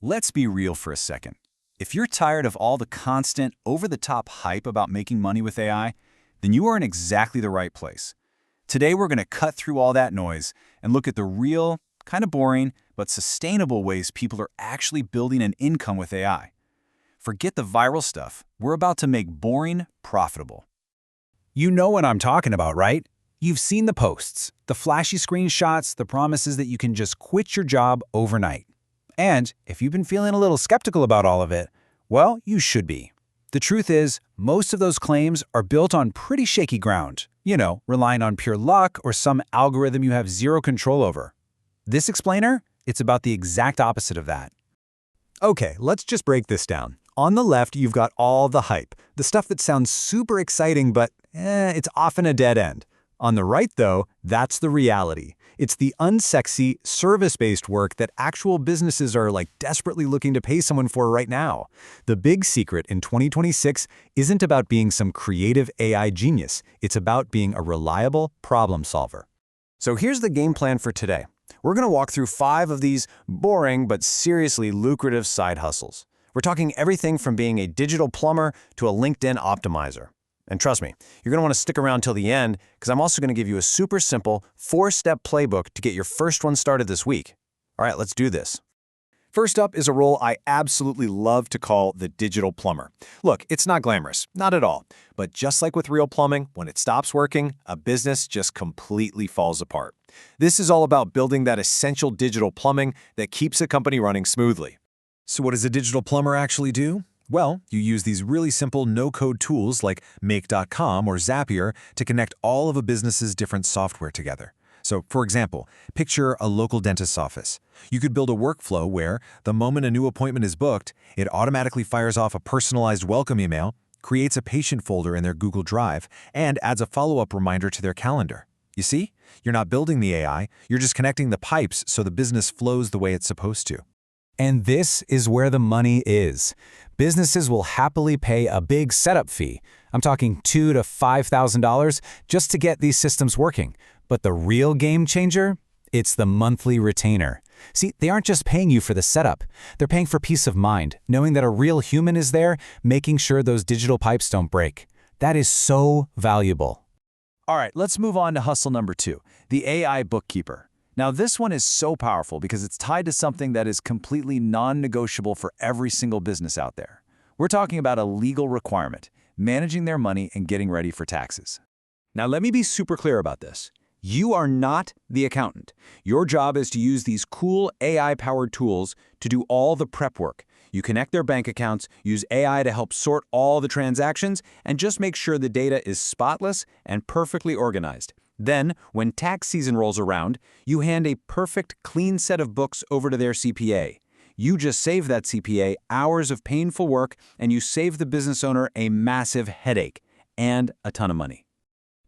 Let's be real for a second. If you're tired of all the constant, over-the-top hype about making money with AI, then you are in exactly the right place. Today, we're going to cut through all that noise and look at the real, kind of boring, but sustainable ways people are actually building an income with AI. Forget the viral stuff. We're about to make boring profitable. You know what I'm talking about, right? You've seen the posts, the flashy screenshots, the promises that you can just quit your job overnight. And if you've been feeling a little skeptical about all of it, well, you should be. The truth is, most of those claims are built on pretty shaky ground, relying on pure luck or some algorithm you have zero control over. This explainer, it's about the exact opposite of that. Okay, let's just break this down. On the left, you've got all the hype, the stuff that sounds super exciting, but it's often a dead end. On the right, though, that's the reality. It's the unsexy, service-based work that actual businesses are desperately looking to pay someone for right now. The big secret in 2026 isn't about being some creative AI genius. It's about being a reliable problem solver. So here's the game plan for today. We're going to walk through 5 of these boring but seriously lucrative side hustles. We're talking everything from being a digital plumber to a LinkedIn optimizer. And trust me, you're going to want to stick around till the end because I'm also going to give you a super simple 4-step playbook to get your first one started this week. All right, let's do this. First up is a role I absolutely love to call the digital plumber. Look, it's not glamorous, not at all. But just like with real plumbing, when it stops working, a business just completely falls apart. This is all about building that essential digital plumbing that keeps a company running smoothly. So what does a digital plumber actually do? Well, you use these really simple no-code tools like Make.com or Zapier to connect all of a business's different software together. So, for example, picture a local dentist's office. You could build a workflow where, the moment a new appointment is booked, it automatically fires off a personalized welcome email, creates a patient folder in their Google Drive, and adds a follow-up reminder to their calendar. You see? You're not building the AI, you're just connecting the pipes so the business flows the way it's supposed to. And this is where the money is. Businesses will happily pay a big setup fee. I'm talking $2,000 to $5,000 just to get these systems working. But the real game changer? It's the monthly retainer. See, they aren't just paying you for the setup. They're paying for peace of mind, knowing that a real human is there, making sure those digital pipes don't break. That is so valuable. All right, let's move on to hustle number 2, the AI bookkeeper. Now, this one is so powerful because it's tied to something that is completely non-negotiable for every single business out there. We're talking about a legal requirement, managing their money and getting ready for taxes. Now, let me be super clear about this. You are not the accountant. Your job is to use these cool AI-powered tools to do all the prep work. You connect their bank accounts, use AI to help sort all the transactions, and just make sure the data is spotless and perfectly organized. Then, when tax season rolls around, you hand a perfect, clean set of books over to their CPA. You just save that CPA hours of painful work, and you save the business owner a massive headache and a ton of money.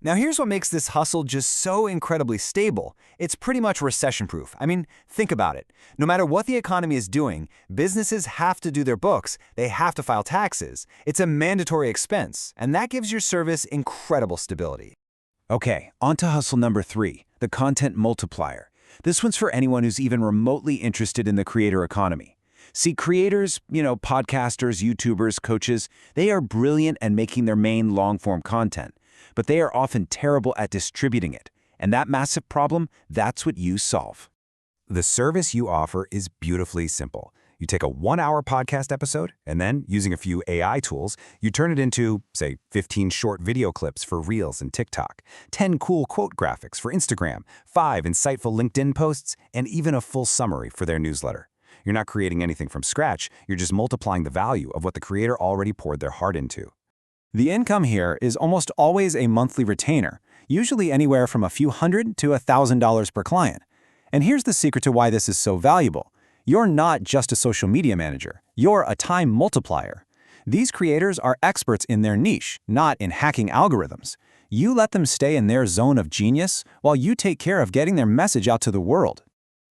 Now here's what makes this hustle just so incredibly stable. It's pretty much recession-proof. I mean, think about it. No matter what the economy is doing, businesses have to do their books. They have to file taxes. It's a mandatory expense, and that gives your service incredible stability. Okay, on to hustle number 3, the content multiplier. This one's for anyone who's even remotely interested in the creator economy. See, creators, podcasters, YouTubers, coaches, they are brilliant at making their main long-form content, but they are often terrible at distributing it. And that massive problem, that's what you solve. The service you offer is beautifully simple. You take a 1-hour podcast episode, and then, using a few AI tools, you turn it into, say, 15 short video clips for Reels and TikTok, 10 cool quote graphics for Instagram, 5 insightful LinkedIn posts, and even a full summary for their newsletter. You're not creating anything from scratch, you're just multiplying the value of what the creator already poured their heart into. The income here is almost always a monthly retainer, usually anywhere from a few $100 to $1,000 per client. And here's the secret to why this is so valuable. You're not just a social media manager, you're a time multiplier. These creators are experts in their niche, not in hacking algorithms. You let them stay in their zone of genius while you take care of getting their message out to the world.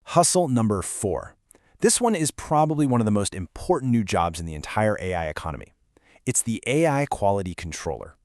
Hustle number 4. This one is probably one of the most important new jobs in the entire AI economy. It's the AI quality controller.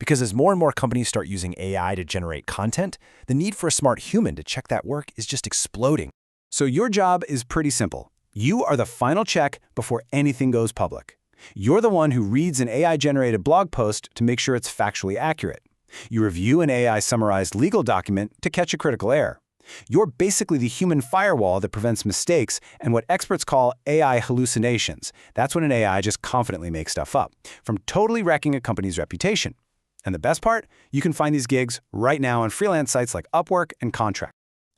Because as more and more companies start using AI to generate content, the need for a smart human to check that work is just exploding. So your job is pretty simple. You are the final check before anything goes public. You're the one who reads an AI-generated blog post to make sure it's factually accurate. You review an AI-summarized legal document to catch a critical error. You're basically the human firewall that prevents mistakes and what experts call AI hallucinations. That's when an AI just confidently makes stuff up, from totally wrecking a company's reputation. And the best part? You can find these gigs right now on freelance sites like Upwork and Contract.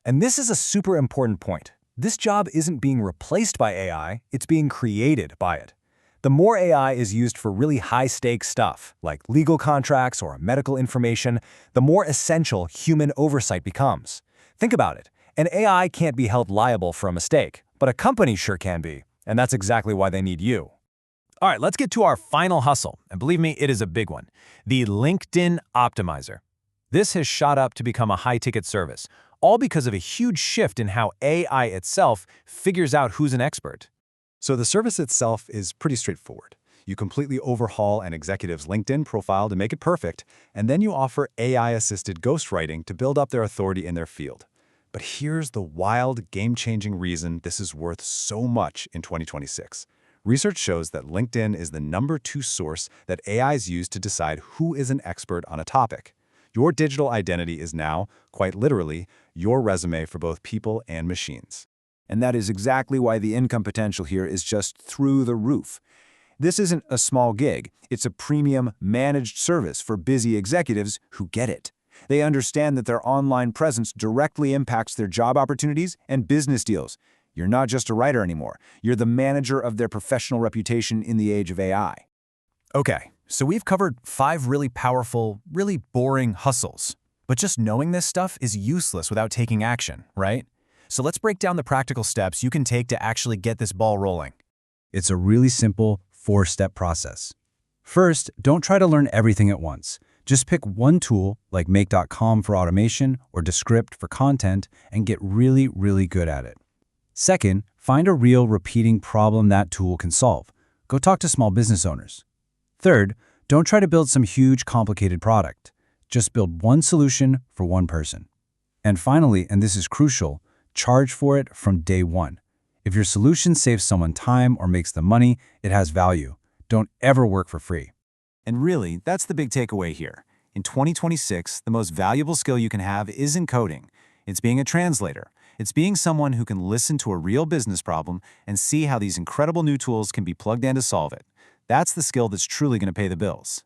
And this is a super important point. This job isn't being replaced by AI, it's being created by it. The more AI is used for really high-stakes stuff, like legal contracts or medical information, the more essential human oversight becomes. Think about it. An AI can't be held liable for a mistake, but a company sure can be, and that's exactly why they need you. All right, let's get to our final hustle, and believe me, it is a big one. The LinkedIn Optimizer. This has shot up to become a high-ticket service, all because of a huge shift in how AI itself figures out who's an expert. So the service itself is pretty straightforward. You completely overhaul an executive's LinkedIn profile to make it perfect, and then you offer AI-assisted ghostwriting to build up their authority in their field. But here's the wild, game-changing reason this is worth so much in 2026. Research shows that LinkedIn is the #2 source that AIs use to decide who is an expert on a topic. Your digital identity is now, quite literally, your resume for both people and machines. And that is exactly why the income potential here is just through the roof. This isn't a small gig. It's a premium, managed service for busy executives who get it. They understand that their online presence directly impacts their job opportunities and business deals. You're not just a writer anymore. You're the manager of their professional reputation in the age of AI. Okay, so we've covered 5 really powerful, really boring hustles. But just knowing this stuff is useless without taking action, right? So let's break down the practical steps you can take to actually get this ball rolling. It's a really simple 4-step process. First, don't try to learn everything at once. Just pick one tool, like Make.com for automation or Descript for content, and get really, really good at it. Second, find a real repeating problem that tool can solve. Go talk to small business owners. Third, don't try to build some huge, complicated product. Just build one solution for one person. And finally, and this is crucial, charge for it from day one. If your solution saves someone time or makes them money, it has value. Don't ever work for free. And really, that's the big takeaway here. In 2026, the most valuable skill you can have isn't coding. It's being a translator. It's being someone who can listen to a real business problem and see how these incredible new tools can be plugged in to solve it. That's the skill that's truly going to pay the bills.